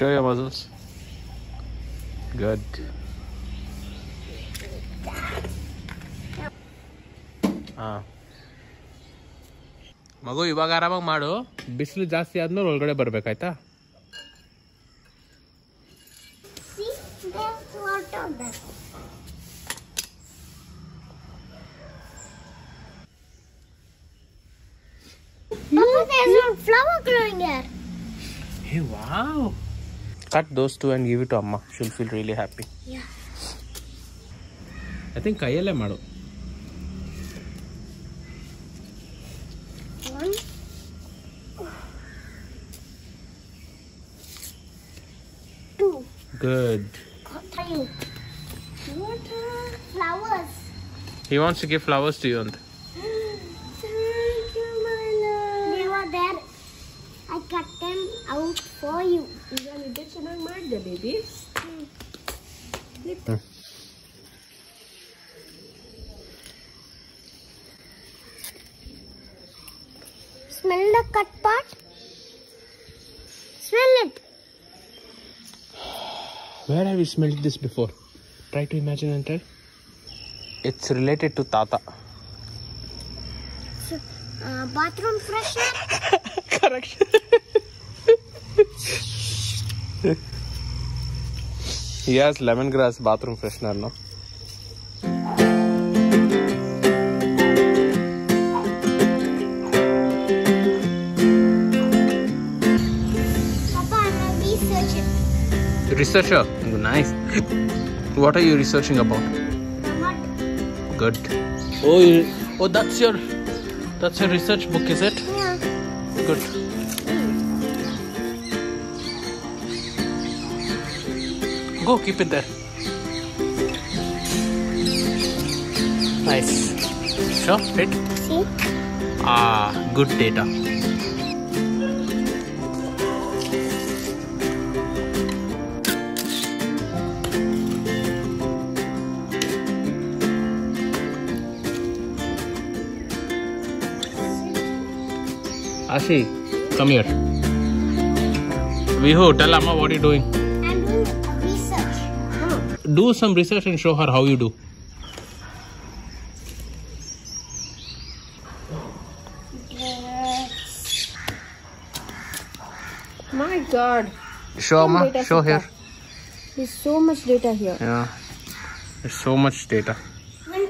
Show your muscles. Good. ಮಗು ಇವಾಗ ಆರಾಮಾಗಿ ಮಾಡು. ಬಿಸಿಲು ಜಾಸ್ತಿ ಆದ್ಮೇಲೆ ಒಳಗಡೆ ಬರ್ಬೇಕಾಯ್ತಾ? There's one flower growing here. Hey, wow. Cut those two and give it to Amma. She'll feel really happy. Yeah. I think ಕೈಯಲ್ಲೇ ಮಾಡು. 1, 2. Good. 3. What flowers? He wants to give flowers to you. Thank you, my love. They were there. I cut them out for you. ಈಗ ನಿದ್ದೆ ಚೆನ್ನಾಗಿ ಮಾಡಿದೆ baby. Smell the cut part. Smell it. Where have you smelled this before? Try to imagine and try. It's related to Tata. Bathroom freshener. Correct. He has lemongrass bathroom freshener, no? Papa, I'm a researcher. Researcher. Nice. What are you researching about? The mud. Good. Oh, that's your research book, is it? Yeah. Good. Go, keep it there. Nice. Sure, fit. See? Good data. Ashi, come here. Vihu, tell Amma what you're doing. I'm doing research. Do some research and show her how you do. My God. Show Amma, show here. There's so much data here. Yeah, there's so much data. And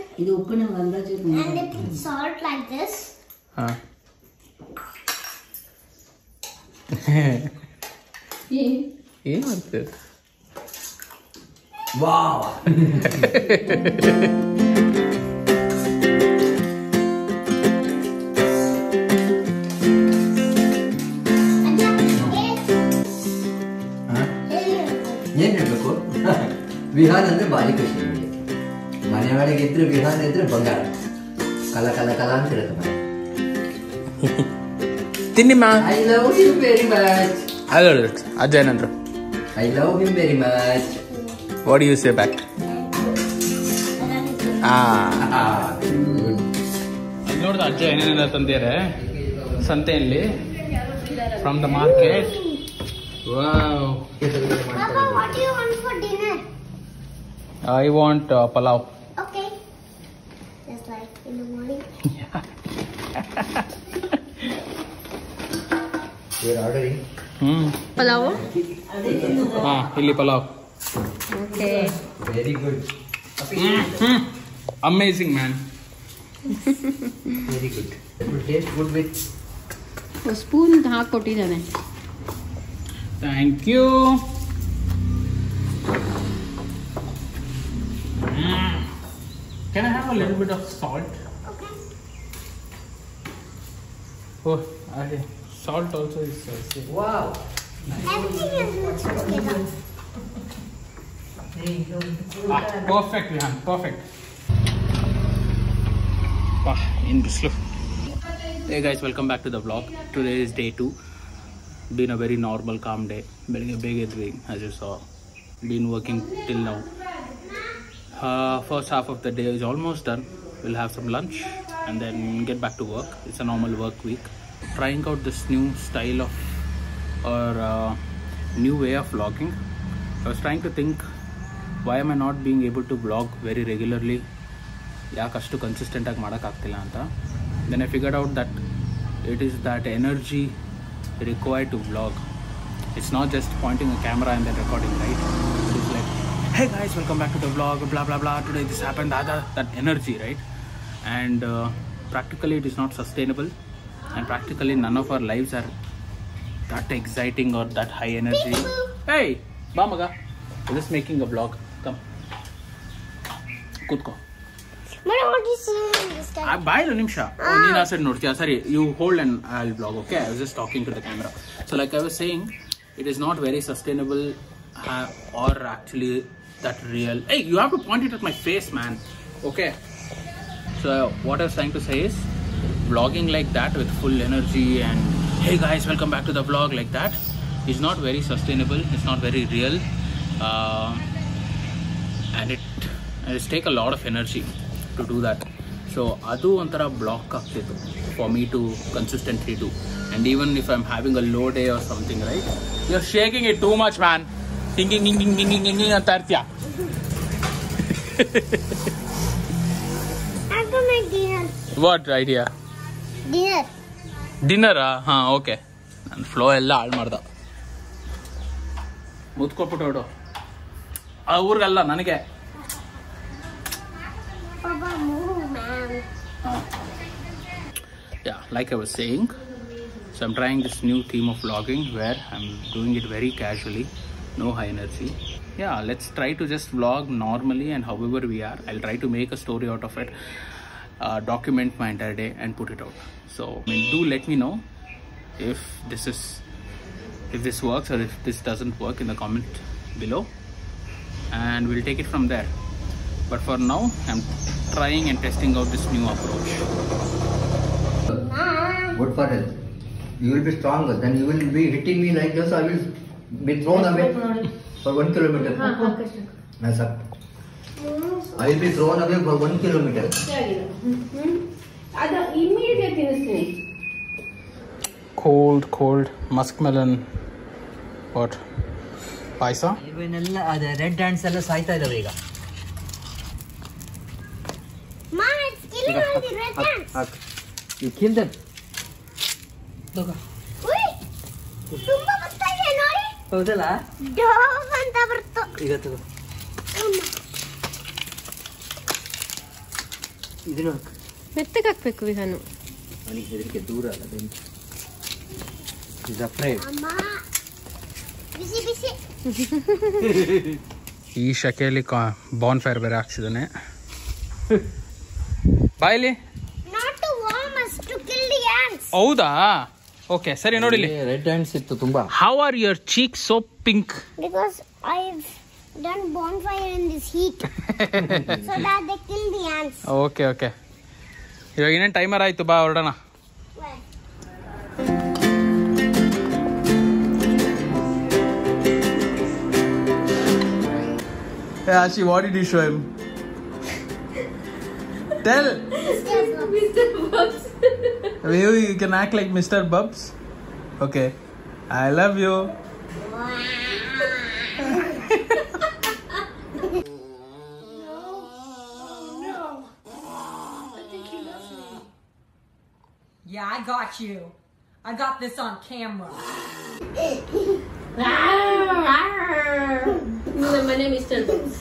they put salt like this. ಏನಂತೆ? Wow. ಏನ್ ಹೇಳ್ಬೇಕು? ವಿಹಾನ್ ಅಂದ್ರೆ ಭಾರಿ ಖುಷಿ ನಿಮಗೆ. ಮನೆ ಒಳಗೆ ಇದ್ರೆ ವಿಹಾನ್ ಇದ್ರೆ ಬಂಗಾರ. ಕಲ ಕಲ ಕಲ ಅಂತ ಇರುತ್ತೆ ಮನೆ. ತಿನ್ನಿಮ್ಮ. I love him very much. ಅಜ್ಜ ಏನಂದ್ರು? I love him very much. What do you say back? ನೋಡ್ದ ಅಜ್ಜ ಏನೇನೆಲ್ಲ ತಂದಿದ್ದಾರೆ ಸಂತೆಯಲ್ಲಿ from the market. Wow. Papa, what do you want for dinner? I want palav. Okay. Just like in the morning. You are ordering? Palav? ಇಲ್ಲಿ pulao. Okay. Very good. Amazing, man. Very good. It will taste good with. Spoon ಹಾಕೊಟ್ಟಿದ್ದಾನೆ. Thank you. Can I have a little bit of salt? Okay. Oh, salt also is Wow. Everything is mixed together. perfect, Vihan. Perfect. In bislu. Hey guys, welcome back to the vlog. Today is day 2. Been a very normal, calm day. Big as you saw. Been working till now. First half of the day is almost done. We'll have some lunch and then get back to work. It's a normal work week. Trying out this new style of or new way of vlogging. I was trying to think, why am I not being able to vlog very regularly? ಯಾಕಷ್ಟು consistent ಆಗಿ ಮಾಡೋಕ್ಕಾಗ್ತಿಲ್ಲ ಅಂತ. Then I figured out that it is that energy required to vlog. It's not just pointing a camera and then recording, right? It is like, hey guys, welcome back to the vlog, blah blah blah, today this happened, that energy, right? And practically it is not sustainable, and practically none of our lives are that exciting or that high energy. Hey Bamaga, we're just making a vlog. Come kutko. What is this time? Bye Nimsha. Oh, Nina said Nurtia. Sorry, you hold and I'll vlog, okay? I was just talking to the camera. So like I was saying, it is not very sustainable or actually that real. Hey, you have to point it at my face, man. Okay? So what I was trying to say is, vlogging like that with full energy and hey guys, welcome back to the vlog, like that is not very sustainable. It's not very real. And it takes a lot of energy to do that. So adu ontara block ಆಗ್ತಿತ್ತು for me to consistently do. And even if I'm having a low day or something, right? You're shaking it too much, man. Thinking ಅಂತ ಇರ್ತೀಯ. I'm gonna make dinner. What idea? Dinner ಹಾ okay. ನನ್ನ flow ಎಲ್ಲ ಹಾಳು ಮಾಡ್ದ. ಮುತ್ಕೊಟ್ಬಿಟ್ಟು ಹೊಡು. ಆ ಊರಿಗಲ್ಲ ನನಗೆ. Papa, move, man. Yeah, like I was saying, so I'm trying this new theme of vlogging where I'm doing it very casually, no high energy. Yeah, let's try to just vlog normally and however we are. I'll try to make a story out of it, document my entire day and put it out. So do let me know if this works or if this doesn't work in the comment below, and we'll take it from there. But for now, I'm trying and testing out this new approach. Good for health. You will be stronger. Then you will be hitting me like this. I will be thrown away for 1 kilometer. Mess up. I will be thrown away for 1 kilometer. Cold muskmelon. What? Paisa? ಇವನ್ನೆಲ್ಲ ಅದ red hands ಎಲ್ಲ ಸಾಯ್ತಾ ಇದಾವೆ ಈಗ. Ma, it's killing all the red ants. You kill them. Uy, ತುಂಬಾ ಬರ್ತಾ ಇದೆ ನೋಡಿ. ಹೌದಲ್ಲ? ಡಾಗ್ ಅಂತ ಬರ್ತು. ಈಗ ತಗೋ. ಇದನ್ನು ಮೆತ್ತಗೆ ಹಾಕ್ಬೇಕು ವಿಹಾನು. ಅವನಿಗೆ ಹೆದರಿಕೆ ದೂರ ಅಲ್ಲ ಬೆಂಕಿ. He's afraid. ಅಮ್ಮ, ಬಿಸಿ. ಈ ಶಕೆಯಲ್ಲಿ ಬಾನ್ ಫೈರ್ ಬೇರೆ ಹಾಕ್ಸಿದಾನೆ. ಬಾಯ್ಲಿ. Not to warm us, to kill the ants. ಹೌದಾ? ಓಕೆ ಸರಿ ನೋಡಿಲಿ. ರೆಡ್ ಹ್ಯಾಂಡ್ಸ್ ಇತ್ತು ತುಂಬಾ. How are your cheeks so pink? Because I've done bonfire in this heat. So that they kill the ants. Okay ಇವಾಗ ಇನ್ನೇನು timer ಆಯ್ತು, ಬಾ ಹೊರಡೋಣ. Where? Hey Ashi, what did you show him? Tell. Mr. Bubs. You can act like Mr. Bubs. Okay. I love you. Yeah, I got you. I got this on camera. My name is Mr. Bubs.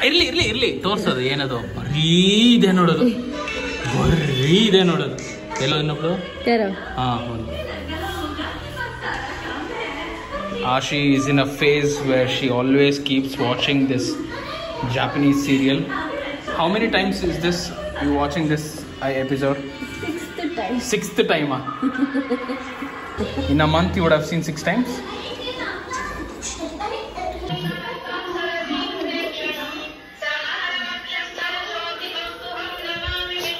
ಇರ್ಲಿ ತೋರ್ಸೋದು ಏನದು ಬರೀ ಇದೆ ನೋಡೋದು ಎಲ್ಲೋ ಇನ್ನೊಬ್ಳು. ಹಾ ಹೌದು. Ashi is in a phase where she always keeps watching this Japanese serial. How many times is this you watching this episode? Sixth time. In a month you would have seen 6 times.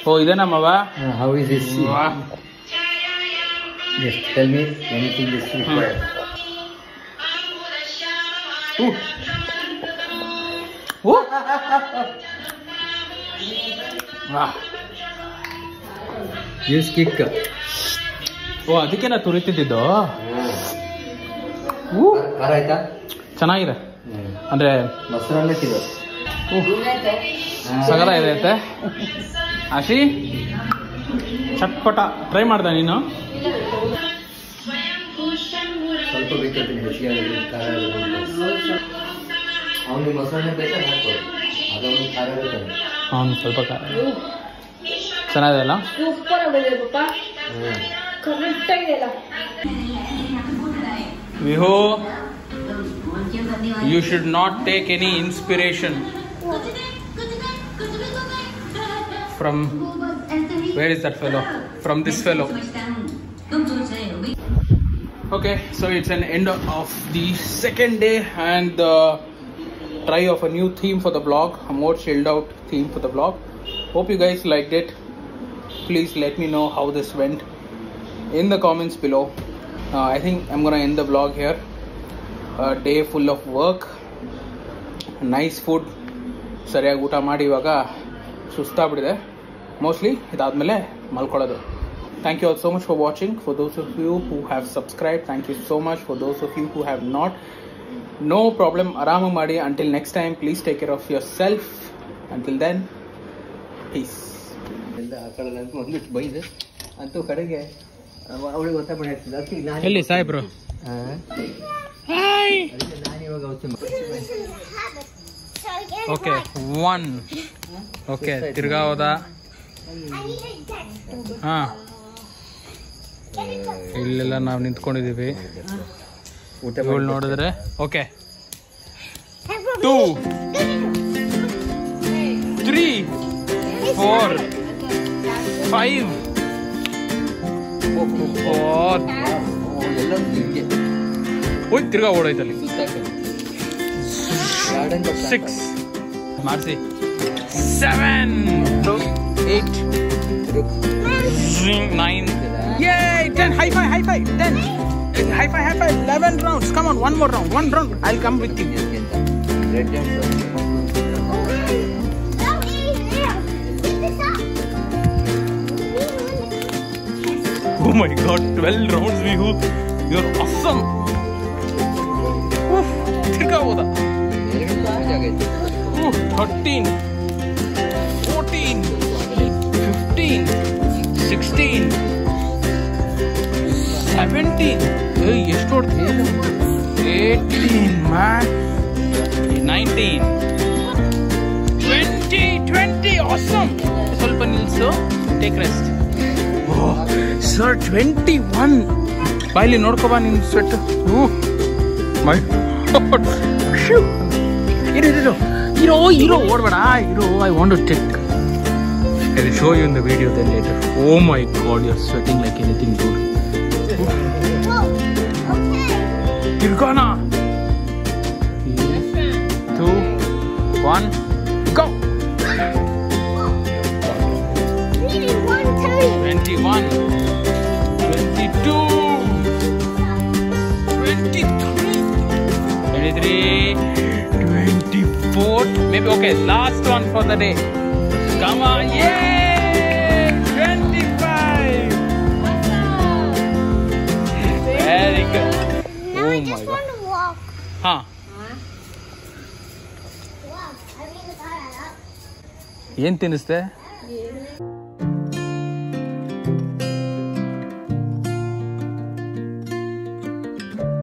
Oh, idena mava. How is this? Just tell me anything is required. Use ಕಿಕ್. ಓ ಅದಕ್ಕೆ ನಾ ತುರಿತಿದ್ದು. ಖಾರ ಆಯ್ತಾ? ಚೆನ್ನಾಗಿದೆ ಅಂದ್ರೆ ಮೊಸರಲ್ಲೇ ತಿನ್ನೋ. ಸಗದ ಇದೆ ಆಶಿ ಚಟ್ಪಟ ಟ್ರೈ ಮಾಡ್ದೆ ನೀನು? ಸ್ವಲ್ಪ ಬೇಕಿರ್ತೀನಿ ಹೆಚ್ಚಿಗೆ ಖಾರ ಅವನಿಗೆ ಮೊಸರನ್ನೇ ಬೇಕಾದ್ರೆ ಹಾಕ್ಬೋದು. ಅದೊಂದು ಖಾರ ಇರ್ತಾನೆ. ಅವ್ನು ಸ್ವಲ್ಪ ಖಾರ ಚೆನ್ನಾಗಿದೆ ಅಲ್ಲ? ಸೂಪರ್ ಆಗಿದೆ ಪಾಪ. ಕರೆಕ್ಟ್ ಆಗಿದೆ. ವಿಹೋ, you should not take any inspiration from, where is that fellow? From this fellow. Okay, so it's an end of the second day and the try of a new theme for the vlog, a more chilled out theme for the vlog. Hope you guys liked it. Please let me know how this went in the comments below. I think I'm gonna end the vlog here. A day full of work, nice food, ಸರಿಯಾಗಿ ಊಟ ಮಾಡಿ ಇವಾಗ ಸುಸ್ತಾಗ್ಬಿಟ್ಟಿದೆ. Mostly ಇದಾದ್ಮೇಲೆ ಮಲ್ಕೊಳ್ಳೋದು. Thank you all so much for watching. For those of you who have subscribed, thank you so much. For those of you who have not, no problem, ಆರಾಮಾಗಿ ಮಾಡಿ. Until next time, please take care of yourself. Until then, peace. ಎಲ್ಲ ಹಾಕೊಳ್ಳಲ್ಲ ಅಂತ ಒಂದಿಟ್ಟು ಬೈದೆ ಅಂತೂ ಕಡೆಗೆ ಅವಳಿಗೆ ಗೊತ್ತಾಗ್ಬಿಟ್ಟು ಹೇಳ್ತಿದ್ದೆ. ಅದಕ್ಕೆ ನಾನು ಎಲ್ಲಿ ಸಾಹೇಬ್ರು? ಅದಕ್ಕೆ ನಾನು ಇವಾಗ ಔಷಧಿ ಓಕೆ 1 ಓಕೆ ತಿರ್ಗಾ ಹೋದ. ಹಾ ಇಲ್ಲೆಲ್ಲ ನಾವು ನಿಂತ್ಕೊಂಡಿದೀವಿ. ಇವಳು ನೋಡಿದ್ರೆ ಓಕೆ 2 3 4 5 ಎಲ್ಲ ಹೀಗೆ ಹೋಯ್ ತಿರ್ಗಾ ಓಡೋಯ್ತಲ್ಲಿ. 6 ಮಾಡಿಸಿ 7 8 9 yay 10 high five 10 high five 11 rounds. Come on, one more round, one round, I'll come with you. Red Oh my god, 12 rounds Vihu, you're awesome. Oof, ತಿರ್ಗಾ ಹೋದ. 13 14 15 16 17 ಎಷ್ಟು ಹೊಡ್ತೀಯ? 18 man 19 20 awesome. ಸ್ವಲ್ಪ ನಿಲ್ಸು, ಟೇಕ್ ರೆಸ್ಟ್. ಸರ್ 21 ಬಾಯಲ್ಲಿ ನೋಡ್ಕೋಬಾ ನಿನ್ sweat. ಮೈ ಇರೋ ಓಡ್ಬೇಡ ಇರೋ. I want to check. I will show you in the video then later. Oh my god, you're sweating like anything, dude. Tirgana. 2 1 go. 21 22 23 24 maybe. Okay, last one for the day. Come on, yay! 25. Very good. Now I Oh my just god. want to walk. Huh? Wow, I really got it up. ಏನ್ ತಿನ್ನಿಸ್ತೆ?